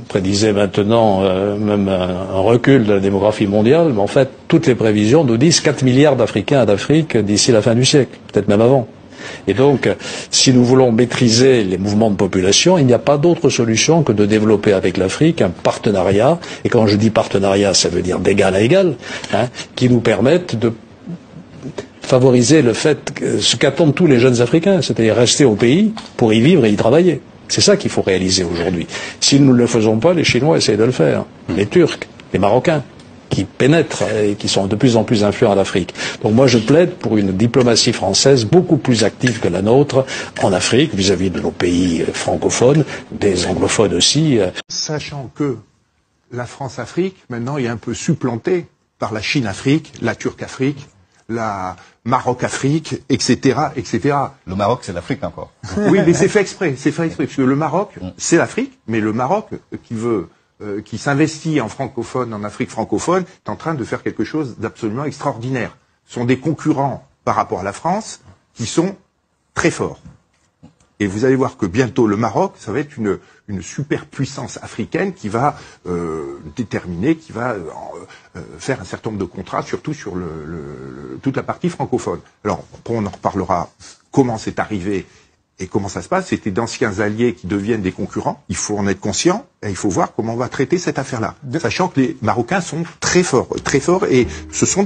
prédisait maintenant même un recul de la démographie mondiale, mais en fait, toutes les prévisions nous disent 4 milliards d'Africains d'Afrique d'ici la fin du siècle, peut-être même avant. Et donc, si nous voulons maîtriser les mouvements de population, il n'y a pas d'autre solution que de développer avec l'Afrique un partenariat, et quand je dis partenariat, ça veut dire d'égal à égal, qui nous permette de favoriser le fait, ce qu'attendent tous les jeunes Africains, c'est-à-dire rester au pays pour y vivre et y travailler. C'est ça qu'il faut réaliser aujourd'hui. Si nous ne le faisons pas, les Chinois essayent de le faire, les Turcs, les Marocains, qui pénètrent et qui sont de plus en plus influents en Afrique. Donc moi je plaide pour une diplomatie française beaucoup plus active que la nôtre en Afrique, vis-à-vis de nos pays francophones, des anglophones aussi. Sachant que la France-Afrique, maintenant, est un peu supplantée par la Chine-Afrique, la Turque-Afrique, la Maroc-Afrique, etc., etc. Le Maroc, c'est l'Afrique encore. Oui, mais c'est fait exprès, parce que le Maroc, c'est l'Afrique, mais le Maroc, qui s'investit en francophone, en Afrique francophone, est en train de faire quelque chose d'absolument extraordinaire. Ce sont des concurrents par rapport à la France qui sont très forts. Et vous allez voir que bientôt le Maroc, ça va être une superpuissance africaine qui va déterminer, qui va faire un certain nombre de contrats, surtout sur toute la partie francophone. Alors, on en reparlera comment c'est arrivé et comment ça se passe. C'était d'anciens alliés qui deviennent des concurrents. Il faut en être conscient et il faut voir comment on va traiter cette affaire-là. Sachant que les Marocains sont très forts, et ce sont